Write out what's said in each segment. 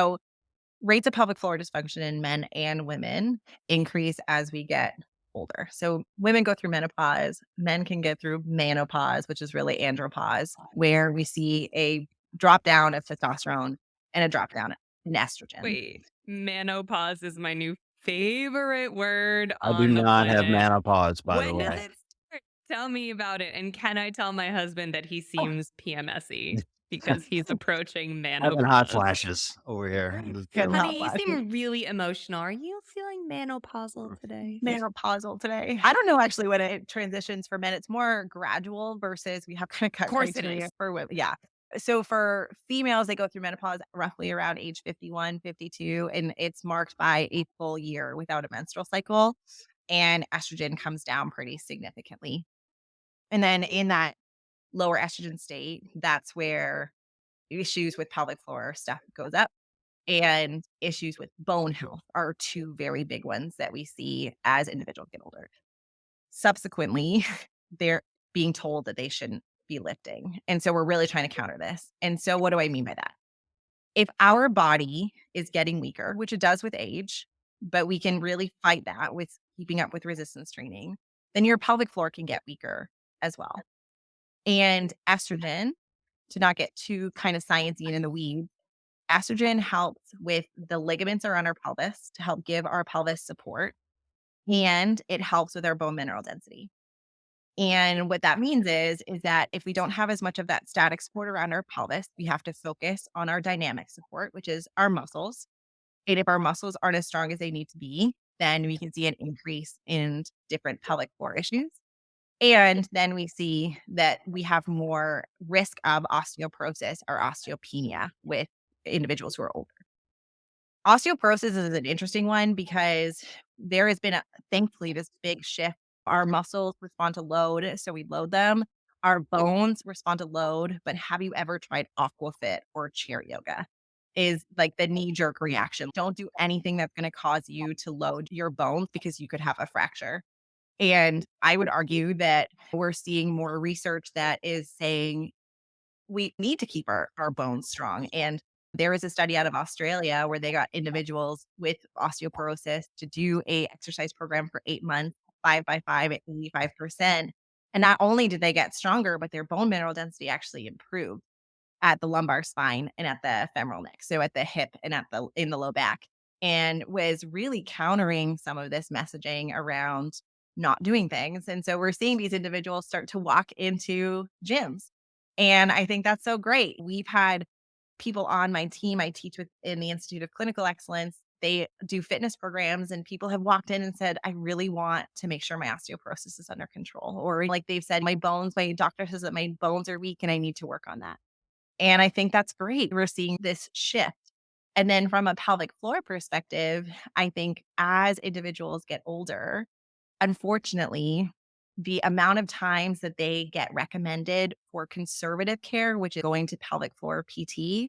So rates of pelvic floor dysfunction in men and women increase as we get older. So women go through menopause, men can get through menopause, which is really andropause, where we see a drop down of testosterone and a drop down in estrogen. Wait, menopause is my new favorite word I do on the not have planet. menopause, by the When does way. it start? Tell me about it. And can I tell my husband that he seems PMSy because he's approaching Having hot menopause? flashes over here. Getting hot Honey, you flashes. seem really emotional. Are you feeling menopausal today? Menopausal today. I don't know actually when it transitions for men. It's more gradual versus we have kind of Of cut course it criteria is. for women. Yeah. So for females, they go through menopause roughly around age 51, 52, and it's marked by a full year without a menstrual cycle. And estrogen comes down pretty significantly. And then in that lower estrogen state, that's where issues with pelvic floor stuff goes up. And issues with bone health are two very big ones that we see as individuals get older. Subsequently, they're being told that they shouldn't be lifting. And so we're really trying to counter this. And so what do I mean by that? If our body is getting weaker, which it does with age, but we can really fight that with keeping up with resistance training, then your pelvic floor can get weaker as well. And estrogen, to not get too kind of sciencey and in the weeds, estrogen helps with the ligaments around our pelvis to help give our pelvis support, and it helps with our bone mineral density. And what that means is that if we don't have as much of that static support around our pelvis, we have to focus on our dynamic support, which is our muscles. And if our muscles aren't as strong as they need to be, then we can see an increase in different pelvic floor issues. And then we see that we have more risk of osteoporosis or osteopenia with individuals who are older. Osteoporosis is an interesting one because there has been thankfully this big shift. Our muscles respond to load, so we load them. Our bones respond to load, but have you ever tried aquafit or chair yoga? Is like the knee jerk reaction. Don't do anything that's going to cause you to load your bones because you could have a fracture. And I would argue that we're seeing more research that is saying we need to keep our bones strong. And there was a study out of Australia where they got individuals with osteoporosis to do a exercise program for 8 months, 5 by 5 at 85%. And not only did they get stronger, but their bone mineral density actually improved at the lumbar spine and at the femoral neck. So at the hip and at the in the low back. And was really countering some of this messaging around not doing things. And so we're seeing these individuals start to walk into gyms. And I think that's so great. We've had people on my team I teach with in the Institute of Clinical Excellence. They do fitness programs and people have walked in and said, I really want to make sure my osteoporosis is under control. Or like they've said, my doctor says that my bones are weak and I need to work on that. And I think that's great. We're seeing this shift. And then from a pelvic floor perspective, I think as individuals get older, unfortunately, the amount of times that they get recommended for conservative care, which is going to pelvic floor PT,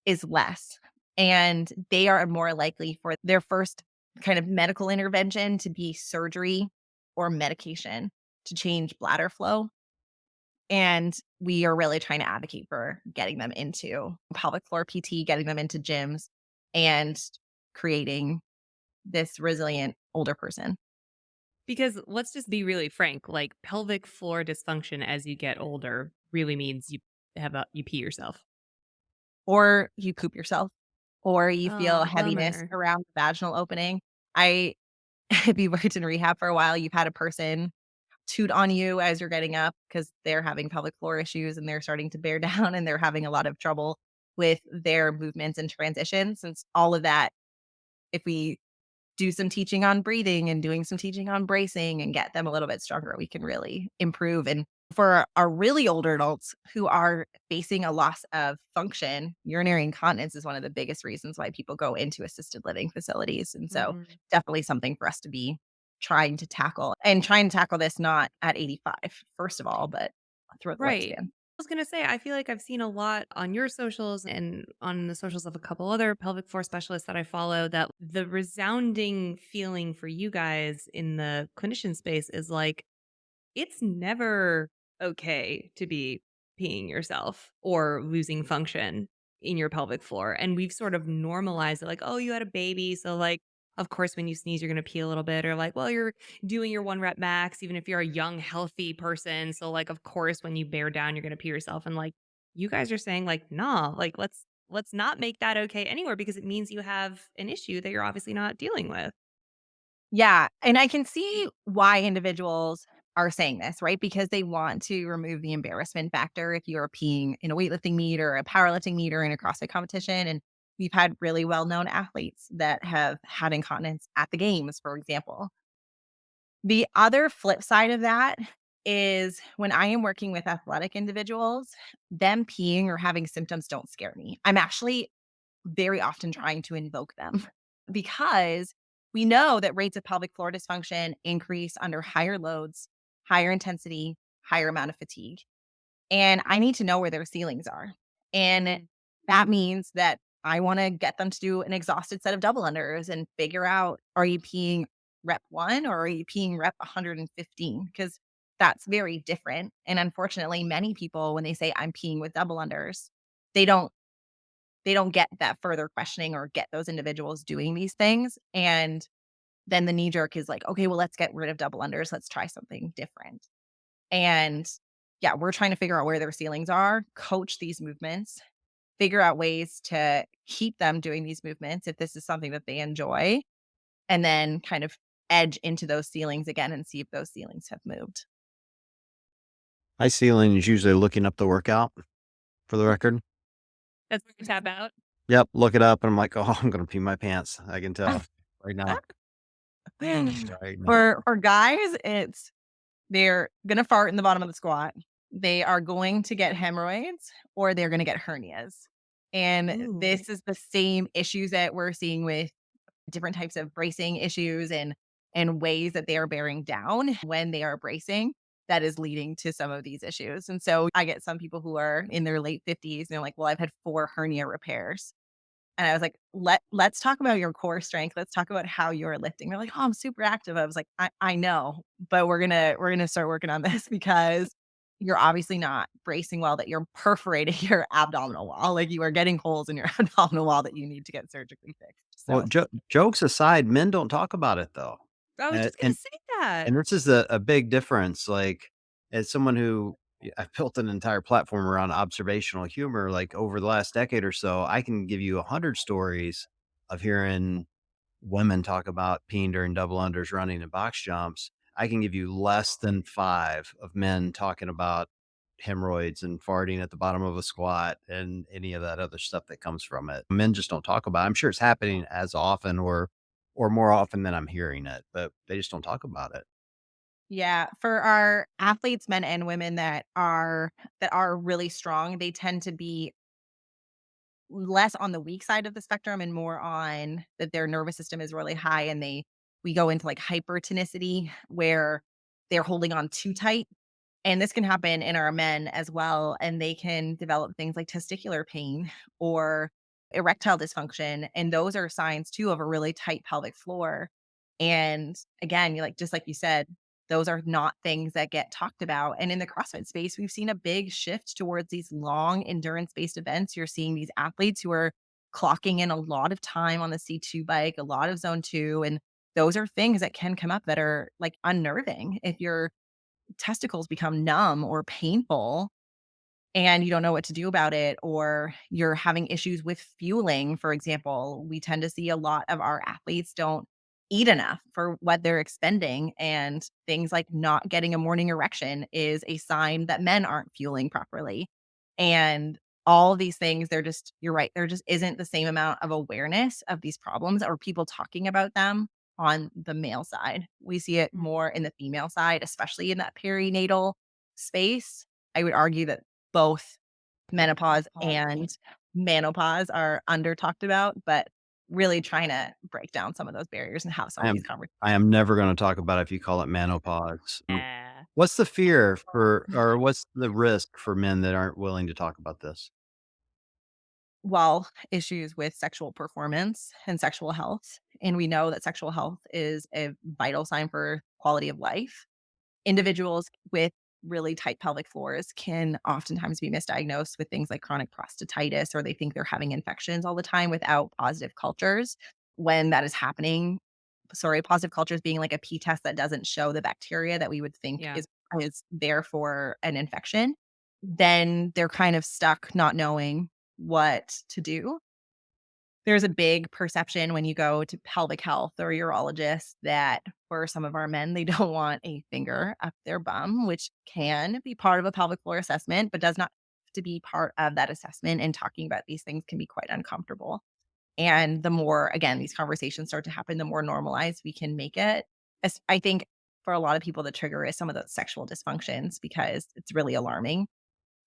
is less. And they are more likely for their first kind of medical intervention to be surgery or medication to change bladder flow. And we are really trying to advocate for getting them into pelvic floor PT, getting them into gyms, and creating this resilient older person. Because let's just be really frank, like pelvic floor dysfunction as you get older really means you pee yourself. Or you poop yourself, or you feel Oh, heaviness bummer. around the vaginal opening. I if you worked in rehab for a while, you've had a person toot on you as you're getting up because they're having pelvic floor issues and they're starting to bear down and they're having a lot of trouble with their movements and transitions. Since all of that, if we do some teaching on breathing and doing some teaching on bracing and get them a little bit stronger, we can really improve. And for our really older adults who are facing a loss of function, urinary incontinence is one of the biggest reasons why people go into assisted living facilities. And so Mhm. definitely something for us to be trying to tackle and trying to tackle this not at 85, first of all, but throughout the Right. lifespan. I was gonna say, I feel like I've seen a lot on your socials and on the socials of a couple other pelvic floor specialists that I follow that the resounding feeling for you guys in the clinician space is like, it's never okay to be peeing yourself or losing function in your pelvic floor. And we've sort of normalized it like, oh, you had a baby. So, like, of course, when you sneeze, you're going to pee a little bit, or like, well, you're doing your 1 rep max, even if you're a young, healthy person. So, like, of course, when you bear down, you're going to pee yourself. And like, you guys are saying, like, nah, like, let's not make that okay anywhere because it means you have an issue that you're obviously not dealing with. Yeah, and I can see why individuals are saying this, right? Because they want to remove the embarrassment factor if you're peeing in a weightlifting meet or a powerlifting meet or in a CrossFit competition. And we've had really well-known athletes that have had incontinence at the games, for example. The other flip side of that is when I am working with athletic individuals, them peeing or having symptoms don't scare me. I'm actually very often trying to invoke them because we know that rates of pelvic floor dysfunction increase under higher loads, higher intensity, higher amount of fatigue. And I need to know where their ceilings are. And that means that I want to get them to do an exhausted set of double unders and figure out, are you peeing rep 1 or are you peeing rep 115? Because that's very different. And unfortunately, many people, when they say I'm peeing with double unders, they don't they don't get that further questioning or get those individuals doing these things. And then the knee jerk is like, okay, well, let's get rid of double unders. Let's try something different. And yeah, we're trying to figure out where their ceilings are, coach these movements, figure out ways to keep them doing these movements if this is something that they enjoy, and then kind of edge into those ceilings again and see if those ceilings have moved. My ceiling is usually looking up the workout for the record. That's where you tap out. Yep, look it up and I'm like, "Oh, I'm gonna pee my pants." I can tell right now. Right now. For guys, it's they're gonna fart in the bottom of the squat. They are going to get hemorrhoids or they're gonna get hernias. And Ooh. this is the same issues that we're seeing with different types of bracing issues and ways that they are bearing down when they are bracing that is leading to some of these issues. And so I get some people who are in their late 50s and they're like, "Well, I've had 4 hernia repairs." And I was like, let's talk about your core strength. Let's talk about how you're lifting." They're like, "Oh, I'm super active." I was like, I know, but we're gonna start working on this because you're obviously not bracing well, that you're perforating your abdominal wall. Like you are getting holes in your abdominal wall that you need to get surgically fixed." Well, So jokes aside, men don't talk about it though. I was And just gonna and say that. and this is a big difference, like, as someone who I've built an entire platform around observational humor, like, over the last decade or so, I can give you 100 stories of hearing women talk about peeing during double unders, running, and box jumps. I can give you less than 5 of men talking about hemorrhoids and farting at the bottom of a squat and any of that other stuff that comes from it. Men just don't talk about it. I'm sure it's happening as often or more often than I'm hearing it, but they just don't talk about it. yeah, for our athletes, men and women that are really strong, they tend to be less on the weak side of the spectrum and more on that their nervous system is really high and we go into like hypertonicity where they're holding on too tight. And this can happen in our men as well, and they can develop things like testicular pain or erectile dysfunction, and those are signs too of a really tight pelvic floor. And again, you like just like you said, those are not things that get talked about. And in the CrossFit space, we've seen a big shift towards these long endurance-based events. You're seeing these athletes who are clocking in a lot of time on the C2 bike, a lot of zone 2, and those are things that can come up that are like unnerving if your testicles become numb or painful and you don't know what to do about it, or you're having issues with fueling, for example. We tend to see a lot of our athletes don't eat enough for what they're expending, and things like not getting a morning erection is a sign that men aren't fueling properly. And all these things, they're just, you're right, there just isn't the same amount of awareness of these problems or people talking about them on the male side. We see it Mm. more in the female side, especially in that perinatal space. I would argue that both menopause and menopause are under talked about, but really trying to break down some of those barriers and have some I of these am conversations. I am never gonna talk about it if you call it menopause. Yeah. What's the fear for or what's the risk for men that aren't willing to talk about this? While issues with sexual performance and sexual health, and we know that sexual health is a vital sign for quality of life. Individuals with really tight pelvic floors can oftentimes be misdiagnosed with things like chronic prostatitis, or they think they're having infections all the time without positive cultures. When that is happening, sorry, positive cultures being like a P test that doesn't show the bacteria that we would think Yeah. is there for an infection, then they're kind of stuck not knowing what to do. There's a big perception when you go to pelvic health or urologist that for some of our men, they don't want a finger up their bum, which can be part of a pelvic floor assessment, but does not have to be part of that assessment. And talking about these things can be quite uncomfortable. And the more, again, these conversations start to happen, the more normalized we can make it. I think for a lot of people, the trigger is some of the sexual dysfunctions because it's really alarming,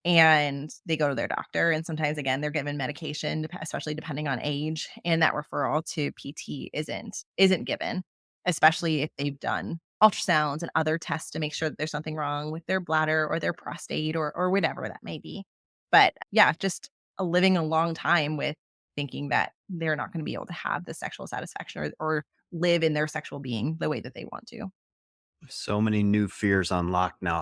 and they go to their doctor, and sometimes, again, they're given medication, especially depending on age, and that referral to PT isn't given, especially if they've done ultrasounds and other tests to make sure that there's something wrong with their bladder or their prostate or whatever that may be. But yeah, just living a long time with thinking that they're not going to be able to have the sexual satisfaction or live in their sexual being the way that they want to. So many new fears unlocked now.